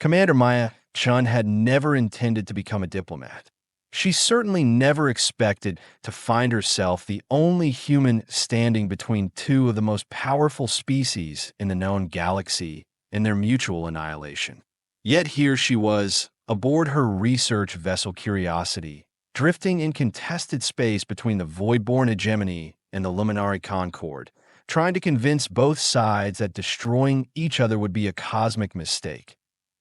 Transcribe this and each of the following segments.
Commander Maya Chen had never intended to become a diplomat. She certainly never expected to find herself the only human standing between two of the most powerful species in the known galaxy in their mutual annihilation. Yet here she was, aboard her research vessel Curiosity, drifting in contested space between the Voidborn Hegemony and the Luminari Concord, trying to convince both sides that destroying each other would be a cosmic mistake.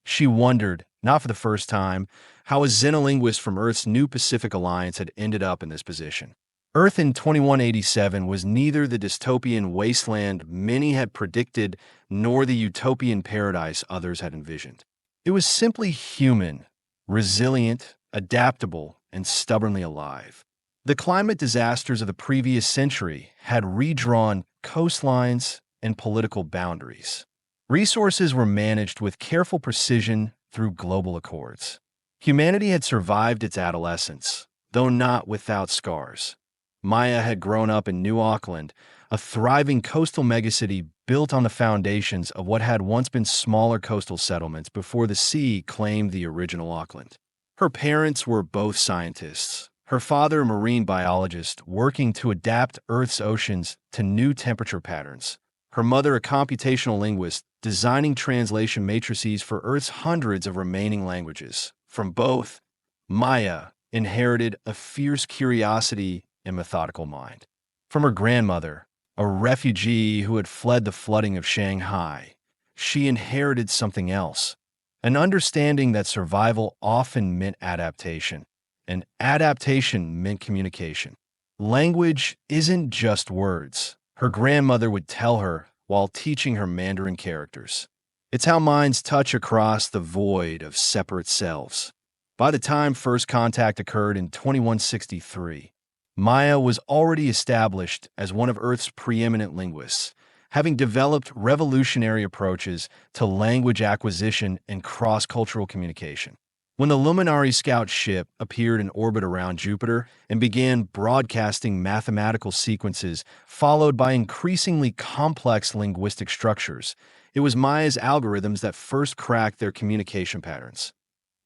She wondered, not for the first time, how a xenolinguist from Earth's new Pacific Alliance had ended up in this position. Earth in 2187 was neither the dystopian wasteland many had predicted nor the utopian paradise others had envisioned. It was simply human, resilient, adaptable, and stubbornly alive. The climate disasters of the previous century had redrawn coastlines and political boundaries. Resources were managed with careful precision through global accords. Humanity had survived its adolescence, though not without scars. Maya had grown up in New Auckland, a thriving coastal megacity built on the foundations of what had once been smaller coastal settlements before the sea claimed the original Auckland. Her parents were both scientists. Her father, a marine biologist, working to adapt Earth's oceans to new temperature patterns. Her mother, a computational linguist, designing translation matrices for Earth's hundreds of remaining languages. From both, Maya inherited a fierce curiosity and methodical mind. From her grandmother, a refugee who had fled the flooding of Shanghai, she inherited something else, an understanding that survival often meant adaptation, and adaptation meant communication. Language isn't just words, her grandmother would tell her while teaching her Mandarin characters. It's how minds touch across the void of separate selves. By the time first contact occurred in 2163, Maya was already established as one of Earth's preeminent linguists, having developed revolutionary approaches to language acquisition and cross-cultural communication. When the Luminari scout ship appeared in orbit around Jupiter and began broadcasting mathematical sequences followed by increasingly complex linguistic structures, it was Maya's algorithms that first cracked their communication patterns.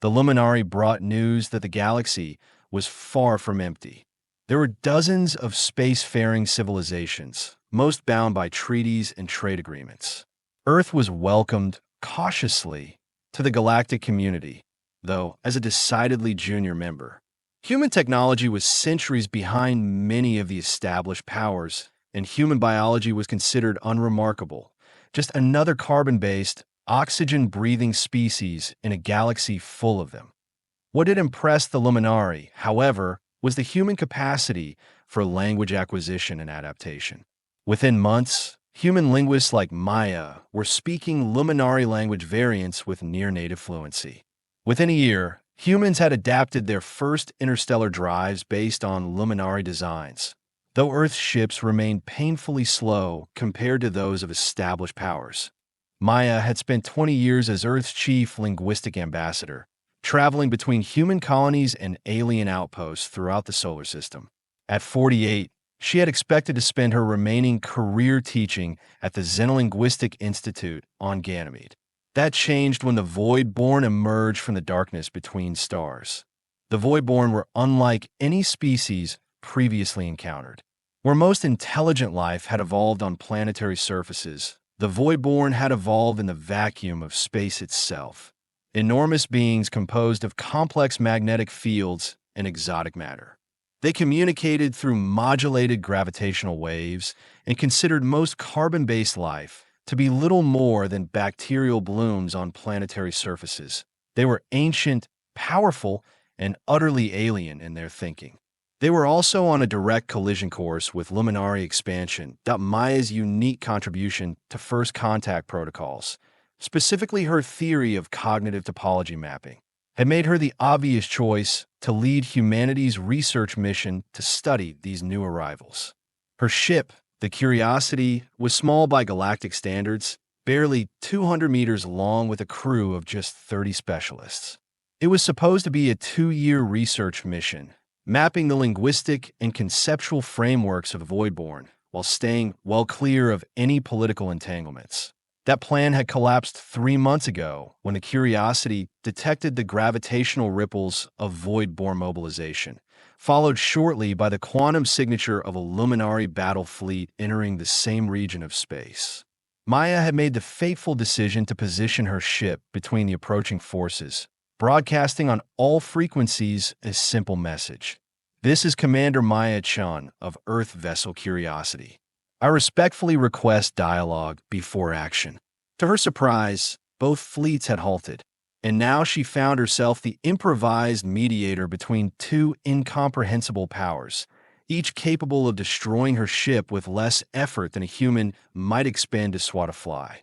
The Luminari brought news that the galaxy was far from empty. There were dozens of spacefaring civilizations, most bound by treaties and trade agreements. Earth was welcomed cautiously to the galactic community, though as a decidedly junior member. Human technology was centuries behind many of the established powers, and human biology was considered unremarkable, just another carbon-based, oxygen-breathing species in a galaxy full of them. What had impressed the Luminari, however, was the human capacity for language acquisition and adaptation. Within months, human linguists like Maya were speaking Luminari language variants with near-native fluency. Within a year, humans had adapted their first interstellar drives based on Luminari designs, though Earth's ships remained painfully slow compared to those of established powers. Maya had spent 20 years as Earth's chief linguistic ambassador, traveling between human colonies and alien outposts throughout the solar system. At 48, she had expected to spend her remaining career teaching at the Xenolinguistic Institute on Ganymede. That changed when the Voidborn emerged from the darkness between stars. The Voidborn were unlike any species previously encountered. Where most intelligent life had evolved on planetary surfaces, the Voidborn had evolved in the vacuum of space itself. Enormous beings composed of complex magnetic fields and exotic matter. They communicated through modulated gravitational waves and considered most carbon-based life to be little more than bacterial blooms on planetary surfaces. They were ancient, powerful, and utterly alien in their thinking. They were also on a direct collision course with Luminari expansion, Maya's unique contribution to first contact protocols, specifically her theory of cognitive topology mapping, had made her the obvious choice to lead humanity's research mission to study these new arrivals. Her ship, the Curiosity, was small by galactic standards, barely 200 meters long with a crew of just 30 specialists. It was supposed to be a 2-year research mission, mapping the linguistic and conceptual frameworks of Voidborn while staying well clear of any political entanglements. That plan had collapsed 3 months ago when the Curiosity detected the gravitational ripples of Voidborn mobilization, followed shortly by the quantum signature of a Luminari battle fleet entering the same region of space. Maya had made the fateful decision to position her ship between the approaching forces, broadcasting on all frequencies a simple message. This is Commander Maya Chen of Earth Vessel Curiosity. I respectfully request dialogue before action. To her surprise, both fleets had halted, and now she found herself the improvised mediator between two incomprehensible powers, each capable of destroying her ship with less effort than a human might expend to swat a fly.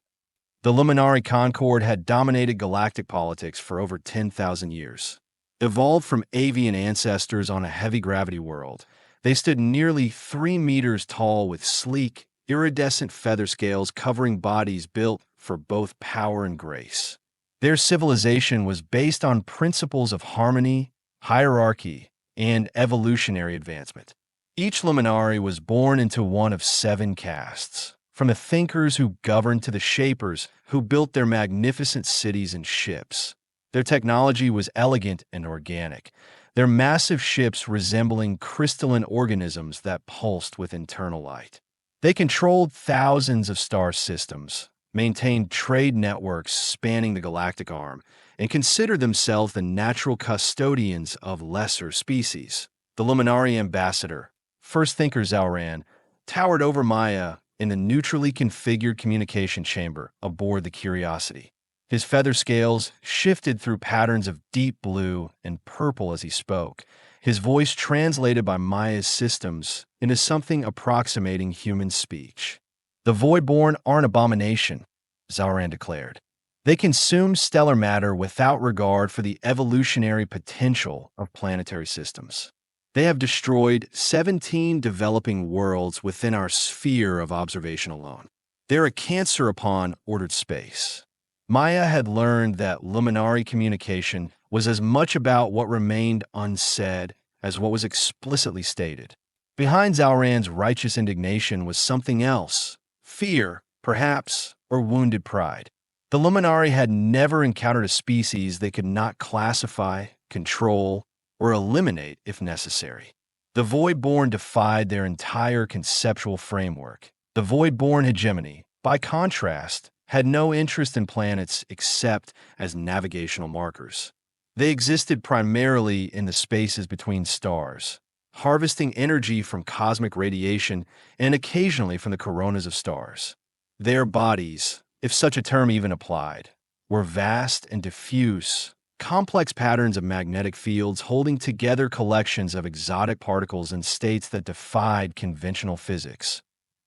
The Luminari Concord had dominated galactic politics for over 10,000 years. Evolved from avian ancestors on a heavy-gravity world, they stood nearly 3 meters tall with sleek, iridescent feather scales covering bodies built for both power and grace. Their civilization was based on principles of harmony, hierarchy, and evolutionary advancement. Each Luminari was born into one of 7 castes, from the thinkers who governed to the shapers who built their magnificent cities and ships. Their technology was elegant and organic, their massive ships resembling crystalline organisms that pulsed with internal light. They controlled thousands of star systems, maintained trade networks spanning the galactic arm, and considered themselves the natural custodians of lesser species. The Luminari ambassador, First Thinker Zalran, towered over Maya in the neutrally configured communication chamber aboard the Curiosity. His feather scales shifted through patterns of deep blue and purple as he spoke, his voice translated by Maya's systems into something approximating human speech. The Voidborn are an abomination, Zalran declared. They consume stellar matter without regard for the evolutionary potential of planetary systems. They have destroyed 17 developing worlds within our sphere of observation alone. They're a cancer upon ordered space. Maya had learned that Luminari communication was as much about what remained unsaid as what was explicitly stated. Behind Zalran's righteous indignation was something else: fear, perhaps, or wounded pride. The Luminari had never encountered a species they could not classify, control, or eliminate if necessary. The Voidborn defied their entire conceptual framework. The Voidborn Hegemony, by contrast, had no interest in planets except as navigational markers. They existed primarily in the spaces between stars, harvesting energy from cosmic radiation and occasionally from the coronas of stars. Their bodies, if such a term even applied, were vast and diffuse, complex patterns of magnetic fields holding together collections of exotic particles in states that defied conventional physics.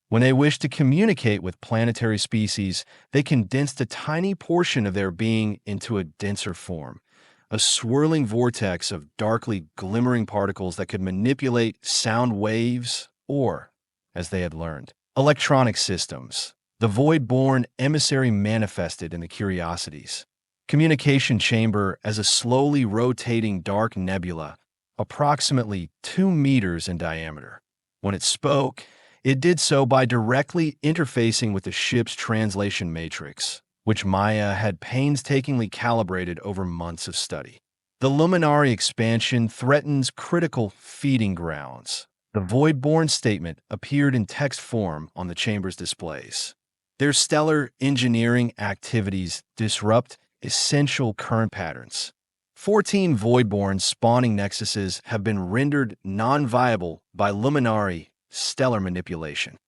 When they wished to communicate with planetary species, they condensed a tiny portion of their being into a denser form, a swirling vortex of darkly glimmering particles that could manipulate sound waves or, as they had learned, electronic systems. The Voidborn emissary manifested in the Curiosities communication chamber as a slowly rotating dark nebula, approximately 2 meters in diameter. When it spoke, it did so by directly interfacing with the ship's translation matrix, which Maya had painstakingly calibrated over months of study. The Luminari expansion threatens critical feeding grounds. The Voidborn statement appeared in text form on the chamber's displays. Their stellar engineering activities disrupt essential current patterns. 14 Voidborn spawning nexuses have been rendered non-viable by Luminari stellar manipulation.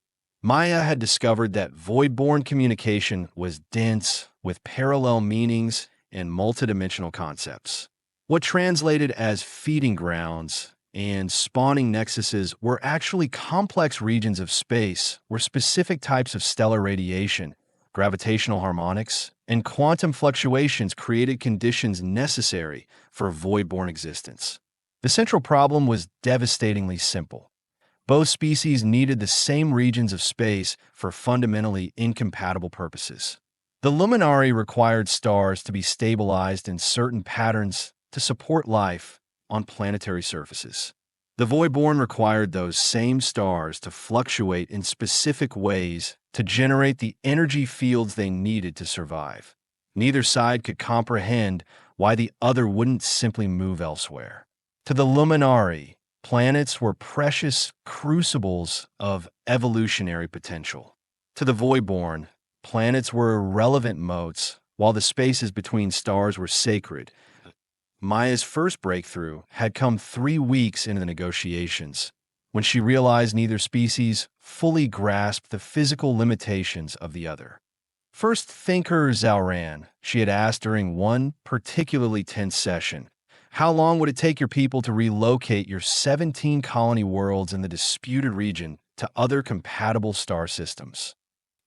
Maya had discovered that Voidborn communication was dense with parallel meanings and multidimensional concepts. What translated as feeding grounds and spawning nexuses were actually complex regions of space where specific types of stellar radiation, gravitational harmonics, and quantum fluctuations created conditions necessary for Voidborn existence. The central problem was devastatingly simple. Both species needed the same regions of space for fundamentally incompatible purposes. The Luminari required stars to be stabilized in certain patterns to support life on planetary surfaces. The Voidborn required those same stars to fluctuate in specific ways to generate the energy fields they needed to survive. Neither side could comprehend why the other wouldn't simply move elsewhere. To the Luminari, planets were precious crucibles of evolutionary potential. To the Voidborn, planets were irrelevant motes, while the spaces between stars were sacred. Maya's first breakthrough had come 3 weeks into the negotiations, when she realized neither species fully grasped the physical limitations of the other. First thinker Zalran, she had asked during one particularly tense session, how long would it take your people to relocate your 17 colony worlds in the disputed region to other compatible star systems?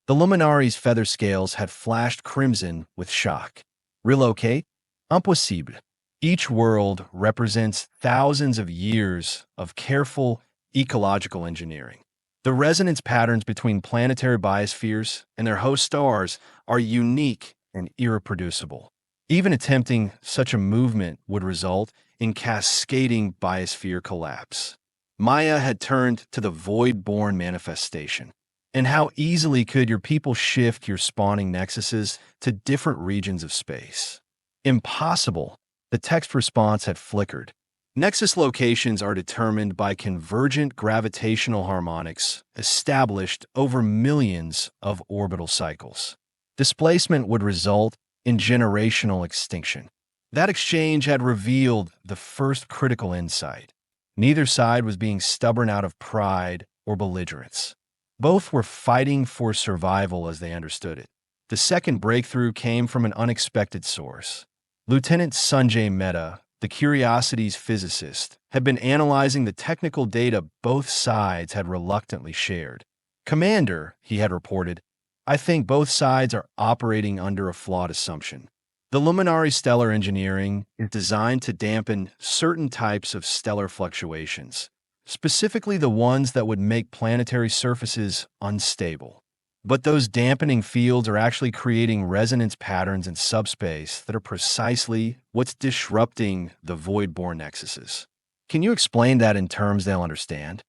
The Luminari's feather scales had flashed crimson with shock. Relocate? Impossible. Each world represents thousands of years of careful ecological engineering. The resonance patterns between planetary biospheres and their host stars are unique and irreproducible. Even attempting such a movement would result in cascading biosphere collapse. Maya had turned to the Voidborn manifestation. And how easily could your people shift your spawning nexuses to different regions of space? Impossible. The text response had flickered. Nexus locations are determined by convergent gravitational harmonics established over millions of orbital cycles. Displacement would result in generational extinction. That exchange had revealed the first critical insight. Neither side was being stubborn out of pride or belligerence. Both were fighting for survival as they understood it. The second breakthrough came from an unexpected source. Lieutenant Sanjay Mehta, the Curiosity's physicist, had been analyzing the technical data both sides had reluctantly shared. Commander, he had reported, I think both sides are operating under a flawed assumption. The Luminari stellar engineering is designed to dampen certain types of stellar fluctuations, specifically the ones that would make planetary surfaces unstable. But those dampening fields are actually creating resonance patterns in subspace that are precisely what's disrupting the Voidborn nexuses. Can you explain that in terms they'll understand?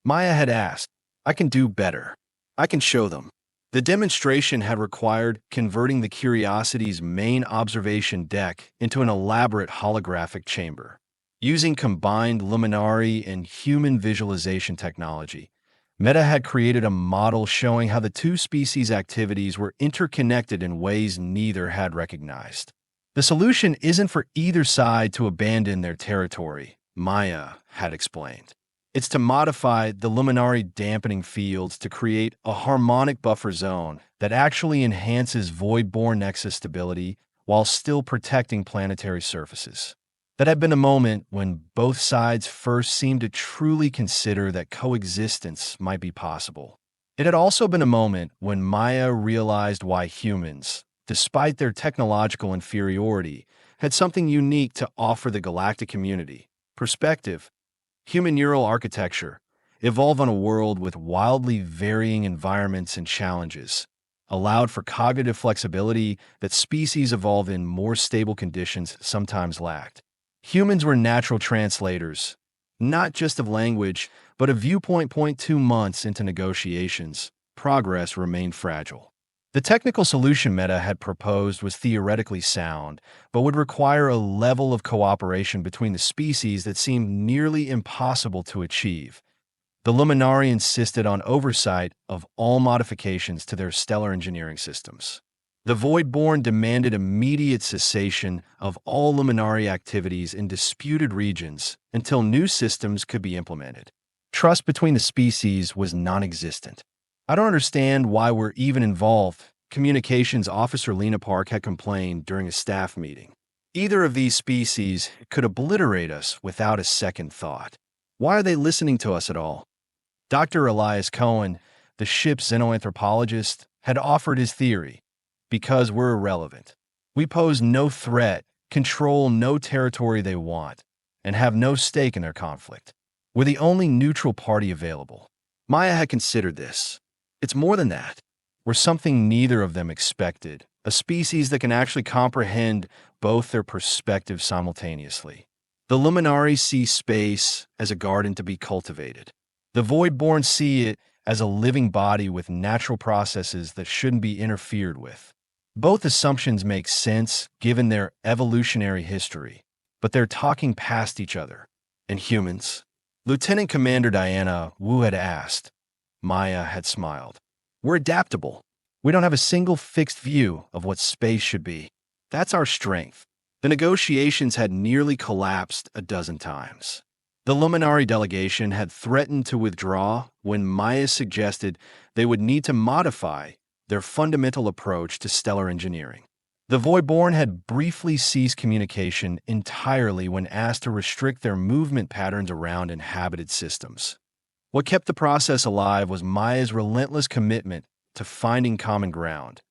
Maya had asked. I can do better. I can show them. The demonstration had required converting the Curiosity's main observation deck into an elaborate holographic chamber. Using combined Luminari and human visualization technology, Mehta had created a model showing how the two species' activities were interconnected in ways neither had recognized. The solution isn't for either side to abandon their territory, Maya had explained. It's to modify the Luminari dampening fields to create a harmonic buffer zone that actually enhances Voidborn nexus stability while still protecting planetary surfaces. That had been a moment when both sides first seemed to truly consider that coexistence might be possible. It had also been a moment when Maya realized why humans, despite their technological inferiority, had something unique to offer the galactic community: perspective. Human neural architecture, evolved on a world with wildly varying environments and challenges, allowed for cognitive flexibility that species evolved in more stable conditions sometimes lacked. Humans were natural translators, not just of language, but of viewpoint. 2 months into negotiations, progress remained fragile. The technical solution Mehta had proposed was theoretically sound, but would require a level of cooperation between the species that seemed nearly impossible to achieve. The Luminari insisted on oversight of all modifications to their stellar engineering systems. The Voidborn demanded immediate cessation of all Luminari activities in disputed regions until new systems could be implemented. Trust between the species was non-existent. I don't understand why we're even involved, Communications Officer Lena Park had complained during a staff meeting. Either of these species could obliterate us without a second thought. Why are they listening to us at all? Dr. Elias Cohen, the ship's xenoanthropologist, had offered his theory. Because we're irrelevant. We pose no threat, control no territory they want, and have no stake in their conflict. We're the only neutral party available. Maya had considered this. It's more than that. We're something neither of them expected, a species that can actually comprehend both their perspectives simultaneously. The Luminari see space as a garden to be cultivated. The Voidborn see it as a living body with natural processes that shouldn't be interfered with. Both assumptions make sense given their evolutionary history, but they're talking past each other. And humans? Lieutenant Commander Diana Wu had asked. Maya had smiled. We're adaptable. We don't have a single fixed view of what space should be. That's our strength. The negotiations had nearly collapsed a dozen times. The Luminari delegation had threatened to withdraw when Maya suggested they would need to modify their fundamental approach to stellar engineering. The Voidborn had briefly ceased communication entirely when asked to restrict their movement patterns around inhabited systems. What kept the process alive was Maya's relentless commitment to finding common ground,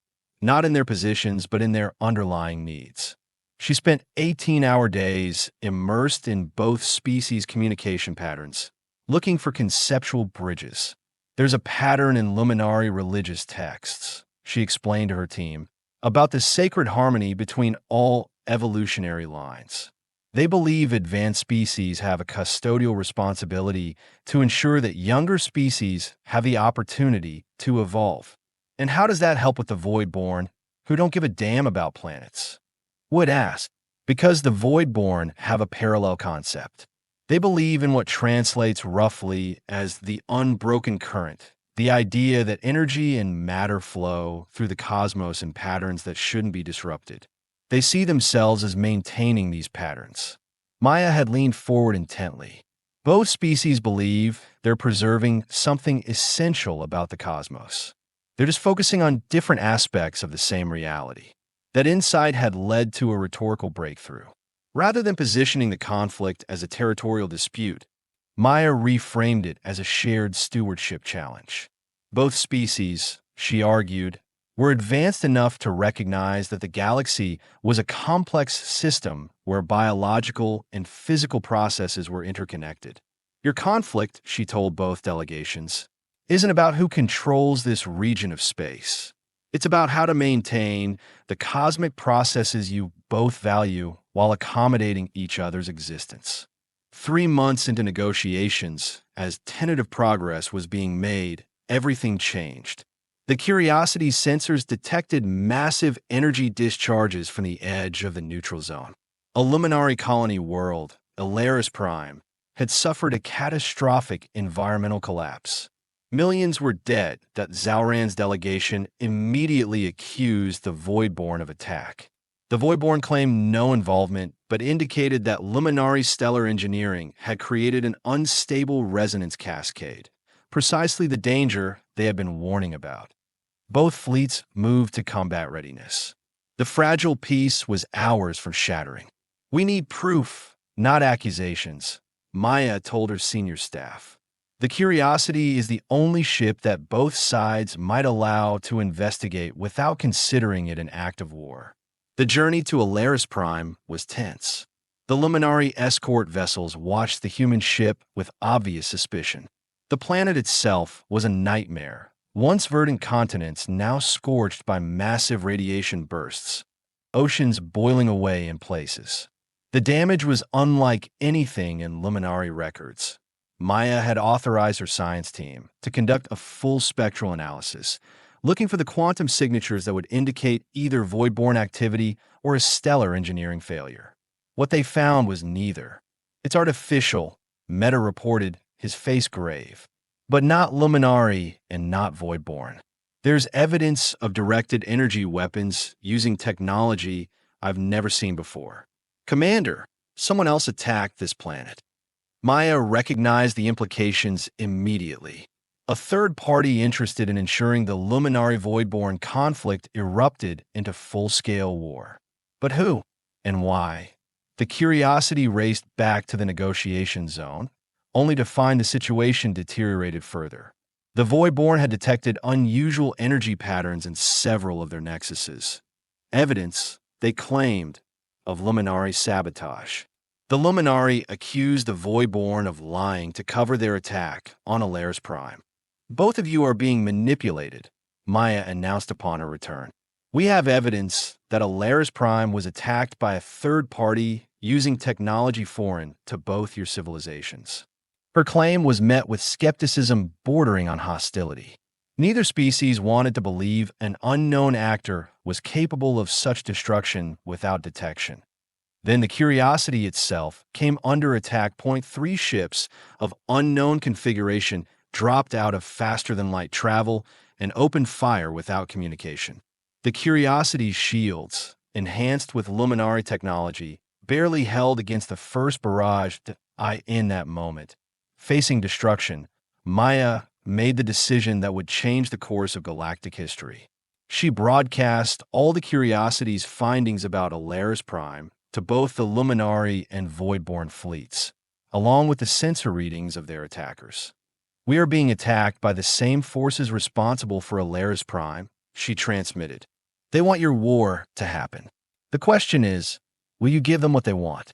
not in their positions but in their underlying needs. She spent 18-hour days immersed in both species' communication patterns, looking for conceptual bridges. There's a pattern in Luminari religious texts, she explained to her team, about the sacred harmony between all evolutionary lines. They believe advanced species have a custodial responsibility to ensure that younger species have the opportunity to evolve. And how does that help with the Voidborn, who don't give a damn about planets? Wood asked. Because the Voidborn have a parallel concept. They believe in what translates roughly as the unbroken current, the idea that energy and matter flow through the cosmos in patterns that shouldn't be disrupted. They see themselves as maintaining these patterns. Maya had leaned forward intently. Both species believe they're preserving something essential about the cosmos. They're just focusing on different aspects of the same reality. That insight had led to a rhetorical breakthrough. Rather than positioning the conflict as a territorial dispute, Maya reframed it as a shared stewardship challenge. Both species, she argued, were advanced enough to recognize that the galaxy was a complex system where biological and physical processes were interconnected. Your conflict, she told both delegations, isn't about who controls this region of space. It's about how to maintain the cosmic processes you both value while accommodating each other's existence. 3 months into negotiations, as tentative progress was being made, everything changed. The Curiosity's sensors detected massive energy discharges from the edge of the neutral zone. A Luminari colony world, Alaris Prime, had suffered a catastrophic environmental collapse. Millions were dead that Zauran's delegation immediately accused the Voidborn of attack. The Voidborn claimed no involvement, but indicated that Luminari stellar engineering had created an unstable resonance cascade, precisely the danger they had been warning about. Both fleets moved to combat readiness. The fragile peace was hours from shattering. We need proof, not accusations, Maya told her senior staff. The Curiosity is the only ship that both sides might allow to investigate without considering it an act of war. The journey to Alaris Prime was tense. The Luminari escort vessels watched the human ship with obvious suspicion. The planet itself was a nightmare, once verdant continents now scorched by massive radiation bursts, oceans boiling away in places. The damage was unlike anything in Luminari records. Maya had authorized her science team to conduct a full spectral analysis, looking for the quantum signatures that would indicate either Voidborn activity or a stellar engineering failure. What they found was neither. It's artificial, Meta reported, his face grave. But not Luminari and not Voidborn. There's evidence of directed energy weapons using technology I've never seen before. Commander, someone else attacked this planet. Maya recognized the implications immediately. A third party interested in ensuring the Luminari Voidborn conflict erupted into full-scale war. But who? And why? The Curiosity raced back to the negotiation zone, only to find the situation deteriorated further. The Voidborn had detected unusual energy patterns in several of their nexuses. Evidence, they claimed, of Luminari sabotage. The Luminari accused the Voidborn of lying to cover their attack on Alaris Prime. Both of you are being manipulated, Maya announced upon her return. We have evidence that Alaris Prime was attacked by a third party using technology foreign to both your civilizations. Her claim was met with skepticism bordering on hostility. Neither species wanted to believe an unknown actor was capable of such destruction without detection. Then the Curiosity itself came under attack. 3 ships of unknown configuration dropped out of faster-than-light travel and opened fire without communication. The Curiosity's shields, enhanced with Luminari technology, barely held against the first barrage. In that moment, facing destruction, Maya made the decision that would change the course of galactic history. She broadcast all the Curiosity's findings about Alaris Prime to both the Luminari and Voidborn fleets, along with the sensor readings of their attackers. "We are being attacked by the same forces responsible for Alaris Prime," she transmitted. "They want your war to happen. The question is, will you give them what they want?"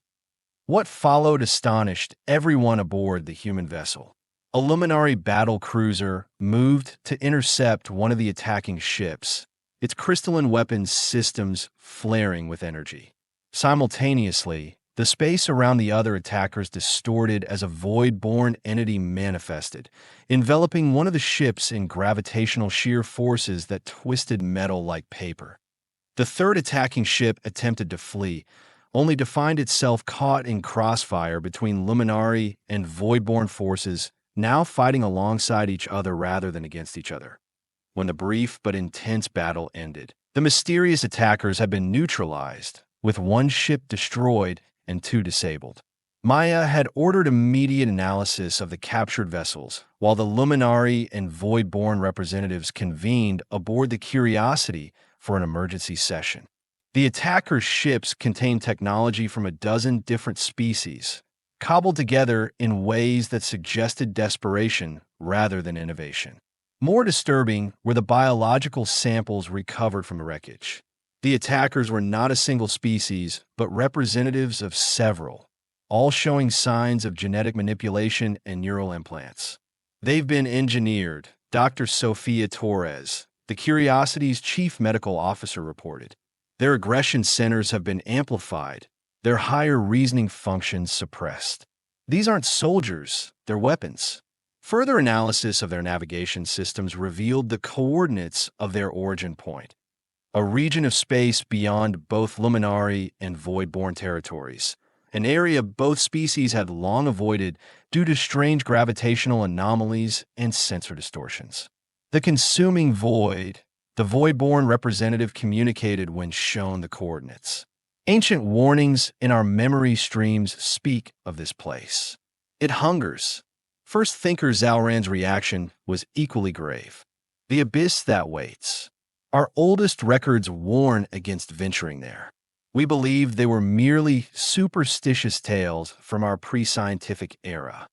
What followed astonished everyone aboard the human vessel. A Luminari battle cruiser moved to intercept one of the attacking ships, its crystalline weapons systems flaring with energy. Simultaneously, the space around the other attackers distorted as a void-born entity manifested, enveloping one of the ships in gravitational shear forces that twisted metal like paper. The third attacking ship attempted to flee, only to find itself caught in crossfire between Luminari and Voidborn forces, now fighting alongside each other rather than against each other. When the brief but intense battle ended, the mysterious attackers had been neutralized, with 1 ship destroyed and 2 disabled. Maya had ordered immediate analysis of the captured vessels, while the Luminari and Voidborn representatives convened aboard the Curiosity for an emergency session. The attackers' ships contained technology from a dozen different species, cobbled together in ways that suggested desperation rather than innovation. More disturbing were the biological samples recovered from the wreckage. The attackers were not a single species, but representatives of several, all showing signs of genetic manipulation and neural implants. "They've been engineered," Dr. Sofia Torres, the Curiosity's chief medical officer, reported. "Their aggression centers have been amplified, their higher reasoning functions suppressed. These aren't soldiers, they're weapons." Further analysis of their navigation systems revealed the coordinates of their origin point, a region of space beyond both Luminari and Voidborn territories, an area both species had long avoided due to strange gravitational anomalies and sensor distortions. "The consuming void," the Voidborn representative communicated when shown the coordinates. "Ancient warnings in our memory streams speak of this place. It hungers." First thinker Zalran's reaction was equally grave. "The abyss that waits. Our oldest records warn against venturing there. We believed they were merely superstitious tales from our pre-scientific era."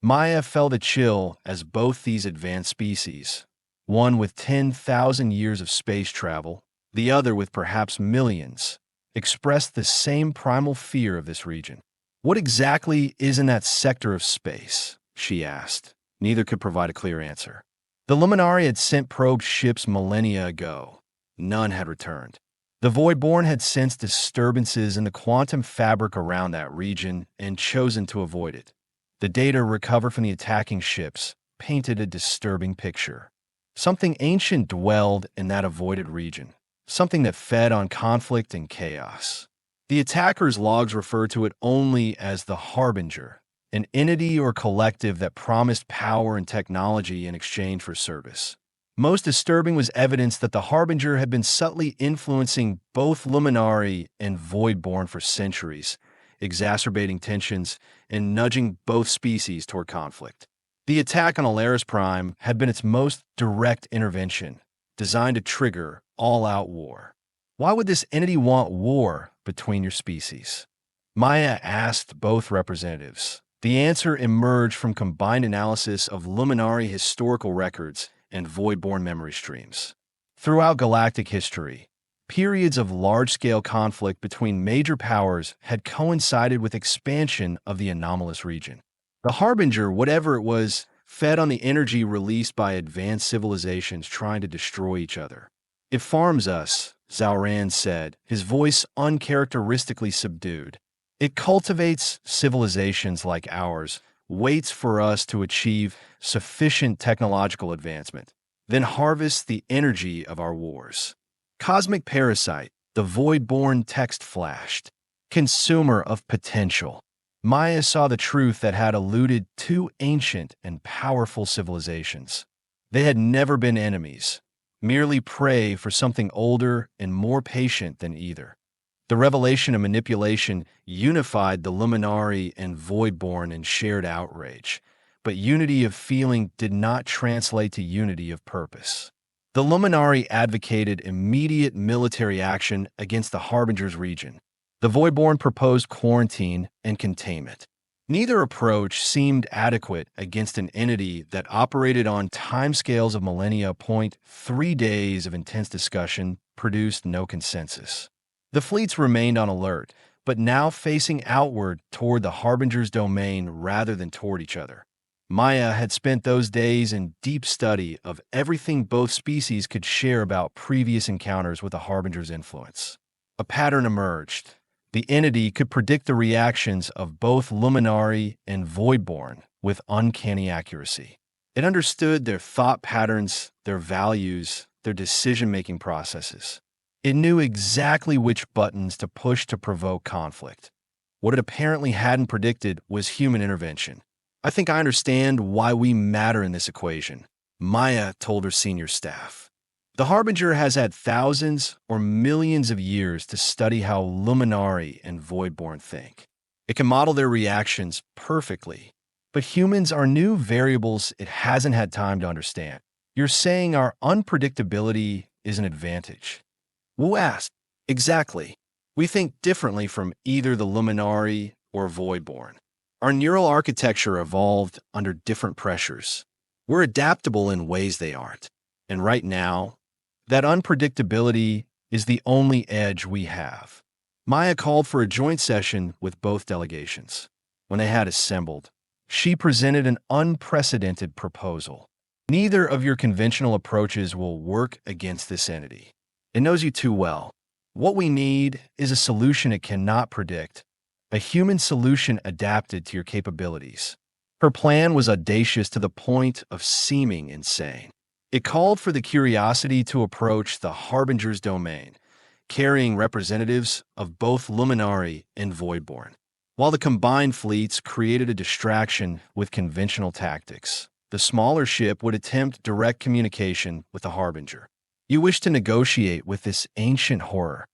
Maya felt a chill as both these advanced species, one with 10,000 years of space travel, the other with perhaps millions, expressed the same primal fear of this region. "What exactly is in that sector of space?" she asked. Neither could provide a clear answer. The Luminari had sent probe ships millennia ago. None had returned. The Voidborn had sensed disturbances in the quantum fabric around that region and chosen to avoid it. The data recovered from the attacking ships painted a disturbing picture. Something ancient dwelled in that avoided region, something that fed on conflict and chaos. The attackers' logs refer to it only as the Harbinger, an entity or collective that promised power and technology in exchange for service. Most disturbing was evidence that the Harbinger had been subtly influencing both Luminari and Voidborn for centuries, exacerbating tensions and nudging both species toward conflict. The attack on Alaris Prime had been its most direct intervention, designed to trigger all-out war. Why would this entity want war between your species? Maya asked both representatives. The answer emerged from combined analysis of Luminari historical records and Voidborn memory streams. Throughout galactic history, periods of large-scale conflict between major powers had coincided with expansion of the anomalous region. The Harbinger, whatever it was, fed on the energy released by advanced civilizations trying to destroy each other. "It farms us," Zalran said, his voice uncharacteristically subdued. It cultivates civilizations like ours, waits for us to achieve sufficient technological advancement, then harvests the energy of our wars. Cosmic parasite, the Voidborn text flashed. Consumer of potential. Maya saw the truth that had eluded two ancient and powerful civilizations. They had never been enemies, merely prey for something older and more patient than either. The revelation of manipulation unified the Luminari and Voidborn in shared outrage, but unity of feeling did not translate to unity of purpose. The Luminari advocated immediate military action against the Harbinger's region. The Voidborn proposed quarantine and containment. Neither approach seemed adequate against an entity that operated on timescales of millennia. 3 days of intense discussion produced no consensus. The fleets remained on alert, but now facing outward toward the Harbinger's domain rather than toward each other. Maya had spent those days in deep study of everything both species could share about previous encounters with the Harbinger's influence. A pattern emerged. The entity could predict the reactions of both Luminari and Voidborn with uncanny accuracy. It understood their thought patterns, their values, their decision-making processes. It knew exactly which buttons to push to provoke conflict. What it apparently hadn't predicted was human intervention. "I think I understand why we matter in this equation," Maya told her senior staff. The Harbinger has had thousands or millions of years to study how Luminari and Voidborn think. It can model their reactions perfectly, but humans are new variables it hasn't had time to understand. "You're saying our unpredictability is an advantage?" Wu asked. "Exactly. We think differently from either the Luminari or Voidborn. Our neural architecture evolved under different pressures. We're adaptable in ways they aren't. And right now, that unpredictability is the only edge we have." Maya called for a joint session with both delegations. When they had assembled, she presented an unprecedented proposal. "Neither of your conventional approaches will work against this entity. It knows you too well. What we need is a solution it cannot predict, a human solution adapted to your capabilities." Her plan was audacious to the point of seeming insane. It called for the curiosity to approach the Harbinger's domain, carrying representatives of both Luminari and Voidborn. While the combined fleets created a distraction with conventional tactics, the smaller ship would attempt direct communication with the Harbinger. "You wish to negotiate with this ancient horror?"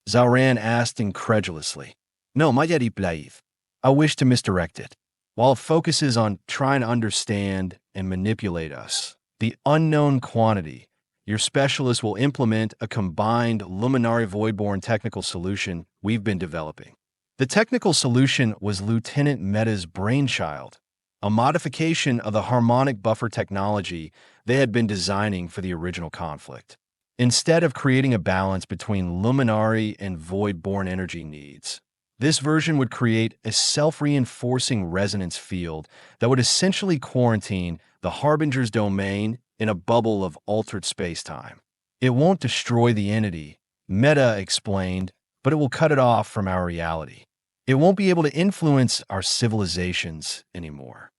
Zauran asked incredulously. "No, Mayari Plaith. I wish to misdirect it. While it focuses on trying to understand and manipulate us, the unknown quantity, your specialists will implement a combined Luminari Voidborn technical solution we've been developing." The technical solution was Lieutenant Meta's brainchild, a modification of the harmonic buffer technology they had been designing for the original conflict. Instead of creating a balance between Luminari and Voidborn energy needs, this version would create a self-reinforcing resonance field that would essentially quarantine the Harbinger's domain in a bubble of altered spacetime. "It won't destroy the entity," Meta explained, "but it will cut it off from our reality. It won't be able to influence our civilizations anymore."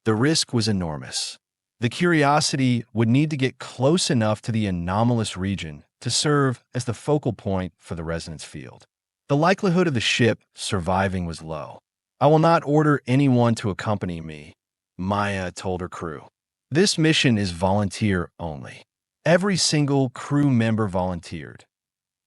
The risk was enormous. The curiosity would need to get close enough to the anomalous region to serve as the focal point for the resonance field. The likelihood of the ship surviving was low. "I will not order anyone to accompany me," Maya told her crew. "This mission is volunteer only." Every single crew member volunteered.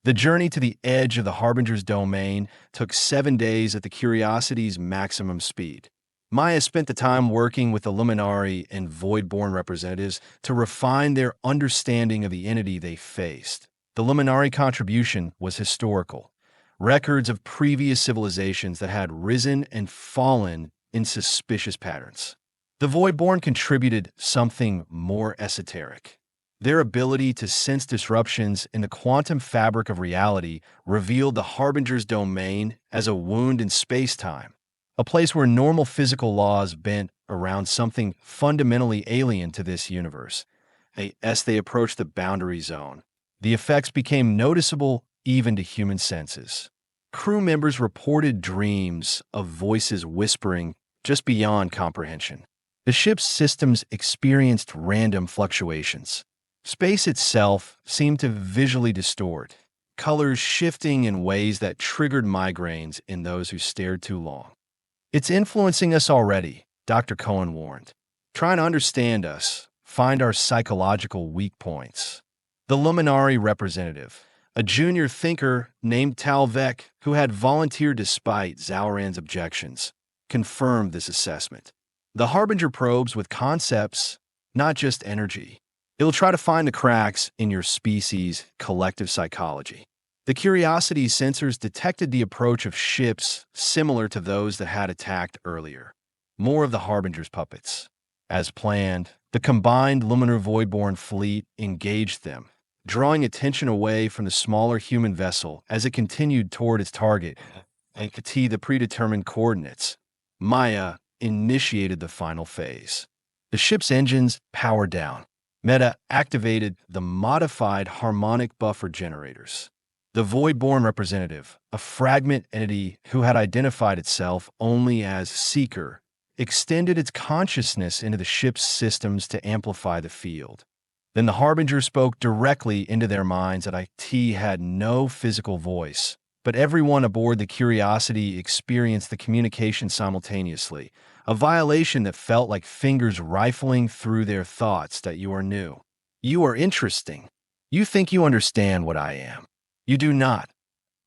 The journey to the edge of the Harbinger's domain took 7 days at the Curiosity's maximum speed. Maya spent the time working with the Luminari and Voidborn representatives to refine their understanding of the entity they faced. The Luminari contribution was historical. Records of previous civilizations that had risen and fallen in suspicious patterns. The Voidborn contributed something more esoteric. Their ability to sense disruptions in the quantum fabric of reality revealed the Harbinger's domain as a wound in space-time, a place where normal physical laws bent around something fundamentally alien to this universe. As they approached the boundary zone, the effects became noticeable even to human senses. Crew members reported dreams of voices whispering just beyond comprehension. The ship's systems experienced random fluctuations. Space itself seemed to visually distort, colors shifting in ways that triggered migraines in those who stared too long. "It's influencing us already," Dr. Cohen warned. "Trying to understand us, find our psychological weak points." The Luminari representative, a junior thinker named Talvek who had volunteered despite Zauran's objections, confirmed this assessment. "The Harbinger probes with concepts, not just energy. It'll try to find the cracks in your species' collective psychology." The Curiosity sensors detected the approach of ships similar to those that had attacked earlier. More of the Harbinger's puppets. As planned, the combined Luminar Voidborn fleet engaged them, drawing attention away from the smaller human vessel as it continued toward its target and the predetermined coordinates. Maya initiated the final phase. The ship's engines powered down. Meta activated the modified harmonic buffer generators. The Voidborn representative, a fragment entity who had identified itself only as Seeker, extended its consciousness into the ship's systems to amplify the field. Then the Harbinger spoke directly into their minds that IT had no physical voice, but everyone aboard the Curiosity experienced the communication simultaneously, a violation that felt like fingers rifling through their thoughts that you are new. "You are interesting. You think you understand what I am. You do not."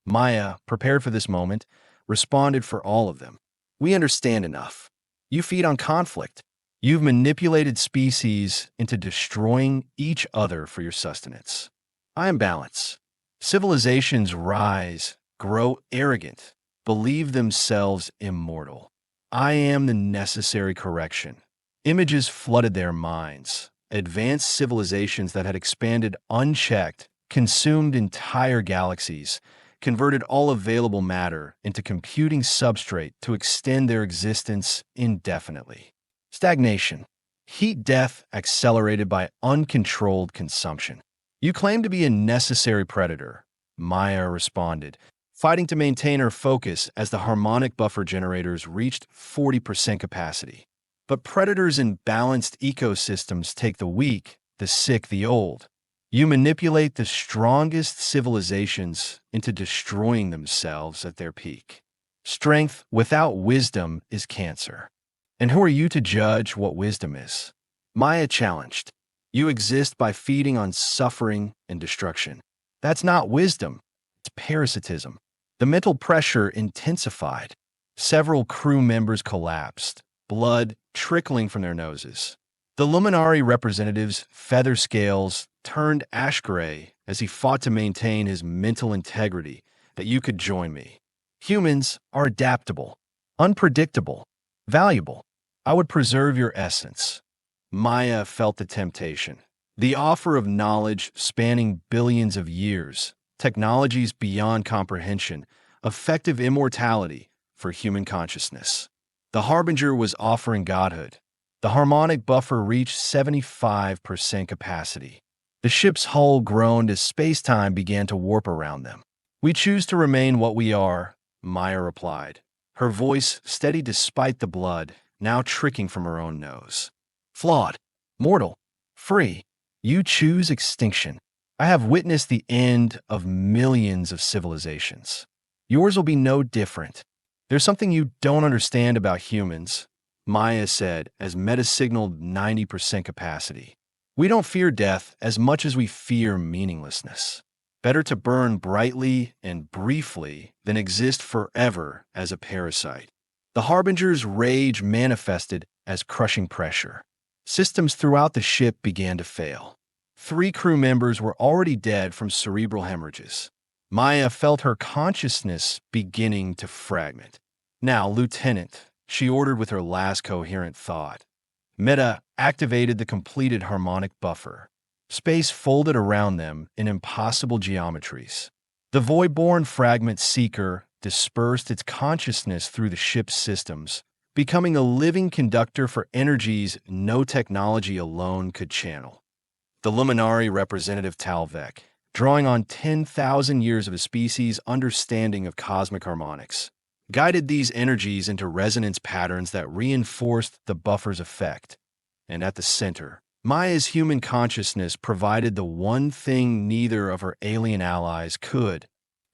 Maya, prepared for this moment, responded for all of them. "We understand enough. You feed on conflict. You've manipulated species into destroying each other for your sustenance. I am balance. Civilizations rise, grow arrogant, believe themselves immortal. I am the necessary correction." Images flooded their minds. Advanced civilizations that had expanded unchecked, consumed entire galaxies, converted all available matter into computing substrate to extend their existence indefinitely. Stagnation. Heat death accelerated by uncontrolled consumption. "You claim to be a necessary predator," Maya responded, fighting to maintain her focus as the harmonic buffer generators reached 40% capacity. "But predators in balanced ecosystems take the weak, the sick, the old. You manipulate the strongest civilizations into destroying themselves at their peak. Strength without wisdom is cancer. And who are you to judge what wisdom is?" Maya challenged. "You exist by feeding on suffering and destruction. That's not wisdom. It's parasitism." The mental pressure intensified. Several crew members collapsed, blood trickling from their noses. The Luminari representative's feather scales turned ash gray as he fought to maintain his mental integrity that you could join me. "Humans are adaptable, unpredictable, valuable. I would preserve your essence." Maya felt the temptation. The offer of knowledge spanning billions of years, technologies beyond comprehension, effective immortality for human consciousness. The Harbinger was offering godhood. The harmonic buffer reached 75% capacity. The ship's hull groaned as space-time began to warp around them. "We choose to remain what we are," Maya replied, her voice steady despite the blood now trickling from her own nose. "Flawed, mortal, free. You choose extinction. I have witnessed the end of millions of civilizations. Yours will be no different. There's something you don't understand about humans," Maya said as Meta signaled 90% capacity. "We don't fear death as much as we fear meaninglessness. Better to burn brightly and briefly than exist forever as a parasite." The Harbinger's rage manifested as crushing pressure. Systems throughout the ship began to fail. 3 crew members were already dead from cerebral hemorrhages. Maya felt her consciousness beginning to fragment. "Now, Lieutenant," she ordered with her last coherent thought. Meta activated the completed harmonic buffer. Space folded around them in impossible geometries. The Voidborn fragment Seeker dispersed its consciousness through the ship's systems, becoming a living conductor for energies no technology alone could channel. The Luminari representative Talvek, drawing on 10,000 years of a species' understanding of cosmic harmonics, guided these energies into resonance patterns that reinforced the buffer's effect. And at the center, Maya's human consciousness provided the one thing neither of her alien allies could: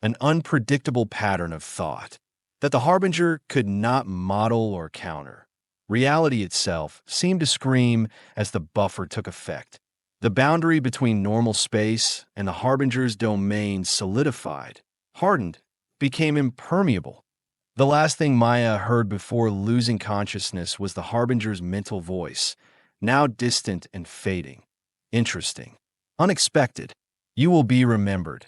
an unpredictable pattern of thought that the Harbinger could not model or counter. Reality itself seemed to scream as the buffer took effect. The boundary between normal space and the Harbinger's domain solidified, hardened, became impermeable. The last thing Maya heard before losing consciousness was the Harbinger's mental voice, now distant and fading. Interesting. Unexpected. You will be remembered.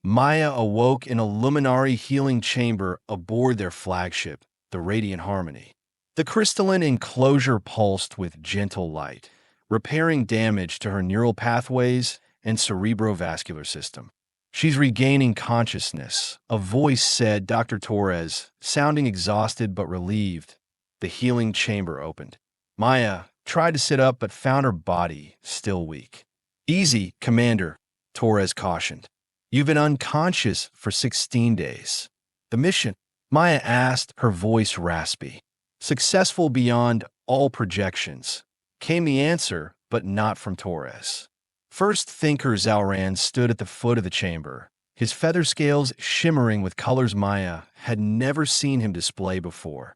Maya awoke in a Luminari healing chamber aboard their flagship, the Radiant Harmony. The crystalline enclosure pulsed with gentle light, repairing damage to her neural pathways and cerebrovascular system. "She's regaining consciousness," a voice said, Dr. Torres, sounding exhausted but relieved. The healing chamber opened. Maya tried to sit up but found her body still weak. "Easy, Commander," Torres cautioned. "You've been unconscious for 16 days. The mission?" Maya asked, her voice raspy. "Successful beyond all projections," came the answer, but not from Torres. First Thinker Zalran stood at the foot of the chamber, his feather scales shimmering with colors Maya had never seen him display before.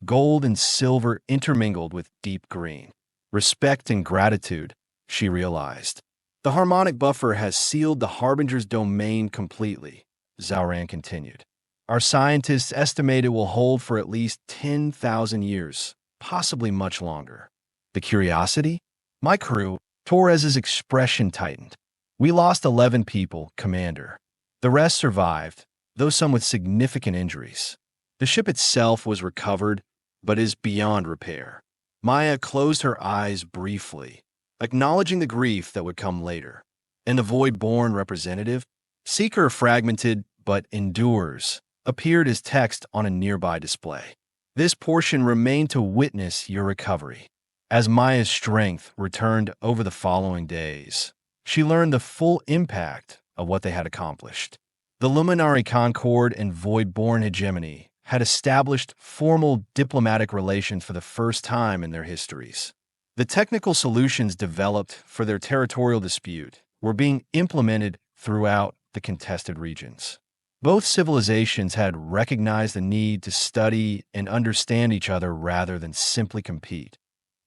Gold and silver intermingled with deep green. Respect and gratitude, she realized. "The harmonic buffer has sealed the Harbinger's domain completely," Zalran continued. "Our scientists estimate it will hold for at least 10,000 years, possibly much longer." "The Curiosity?" "My crew," Torres's expression tightened. "We lost 11 people, Commander. The rest survived, though some with significant injuries. The ship itself was recovered, but is beyond repair." Maya closed her eyes briefly, acknowledging the grief that would come later. "And the Voidborn representative?" "Seeker fragmented, but endures," appeared as text on a nearby display. "This portion remained to witness your recovery." As Maya's strength returned over the following days, she learned the full impact of what they had accomplished. The Luminari Concord and Voidborn Hegemony had established formal diplomatic relations for the first time in their histories. The technical solutions developed for their territorial dispute were being implemented throughout the contested regions. Both civilizations had recognized the need to study and understand each other rather than simply compete.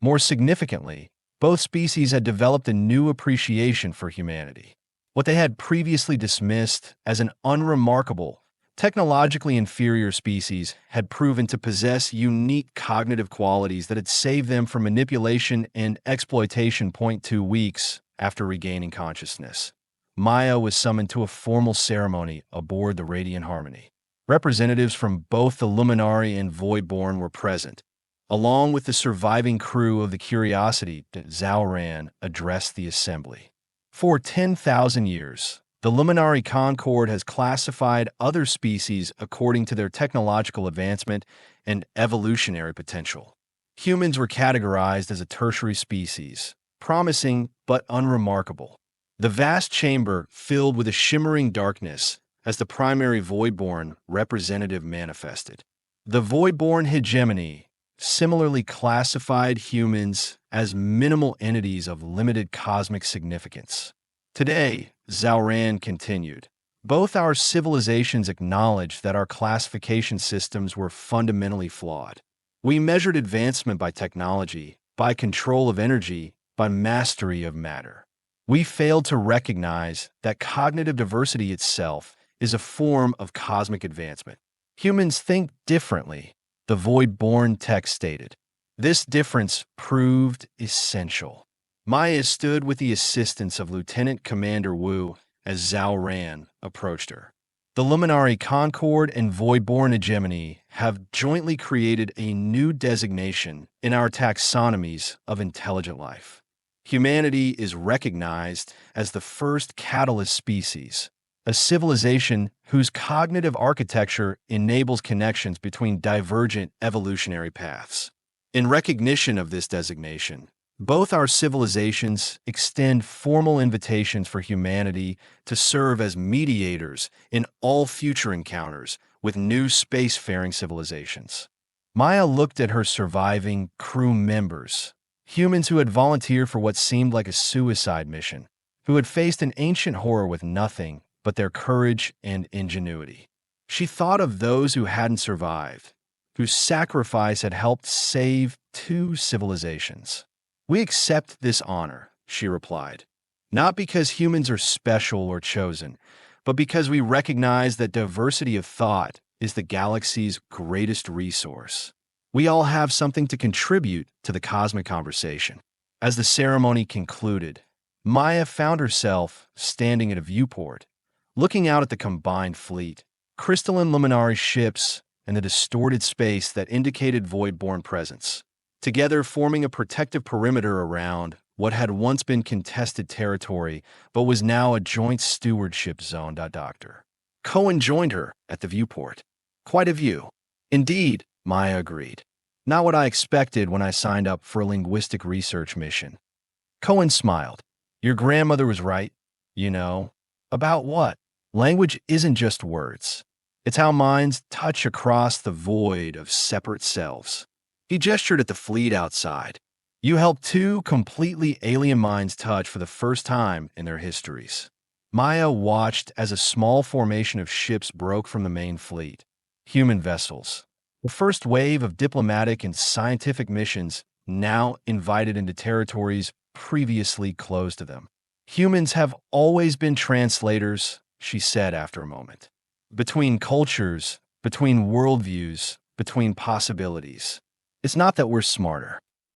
More significantly, both species had developed a new appreciation for humanity. What they had previously dismissed as an unremarkable, technologically inferior species had proven to possess unique cognitive qualities that had saved them from manipulation and exploitation. 2 weeks after regaining consciousness, Maya was summoned to a formal ceremony aboard the Radiant Harmony. Representatives from both the Luminari and Voidborn were present. Along with the surviving crew of the Curiosity, Zalran addressed the assembly. "For 10,000 years, the Luminari Concord has classified other species according to their technological advancement and evolutionary potential. Humans were categorized as a tertiary species, promising but unremarkable. The vast chamber filled with a shimmering darkness as the primary Voidborn representative manifested. The Voidborn Hegemony similarly classified humans as minimal entities of limited cosmic significance. Today, Zalran continued, both our civilizations acknowledged that our classification systems were fundamentally flawed. We measured advancement by technology, by control of energy, by mastery of matter. We failed to recognize that cognitive diversity itself is a form of cosmic advancement. Humans think differently, the Voidborn text stated. This difference proved essential. Maya stood with the assistance of Lieutenant Commander Wu as Zalran approached her. The Luminari Concord and Voidborn Hegemony have jointly created a new designation in our taxonomies of intelligent life. Humanity is recognized as the first catalyst species, a civilization whose cognitive architecture enables connections between divergent evolutionary paths. In recognition of this designation, Both our civilizations extend formal invitations for humanity to serve as mediators in all future encounters with new spacefaring civilizations. Maya looked at her surviving crew members, humans who had volunteered for what seemed like a suicide mission, who had faced an ancient horror with nothing but their courage and ingenuity. She thought of those who hadn't survived, whose sacrifice had helped save two civilizations. "We accept this honor," she replied, "not because humans are special or chosen, but because we recognize that diversity of thought is the galaxy's greatest resource. We all have something to contribute to the cosmic conversation." As the ceremony concluded, Maya found herself standing at a viewport, looking out at the combined fleet, crystalline Luminari ships, and the distorted space that indicated Voidborn presence, together forming a protective perimeter around what had once been contested territory but was now a joint stewardship zone. Dr. Cohen joined her at the viewport. "Quite a view." "Indeed," Maya agreed. "Not what I expected when I signed up for a linguistic research mission." Cohen smiled. "Your grandmother was right, you know." "About what?" "Language isn't just words. It's how minds touch across the void of separate selves." He gestured at the fleet outside. "You helped two completely alien minds touch for the first time in their histories." Maya watched as a small formation of ships broke from the main fleet. Human vessels. The first wave of diplomatic and scientific missions now invited into territories previously closed to them. "Humans have always been translators," she said after a moment. "Between cultures, between worldviews, between possibilities. It's not that we're smarter.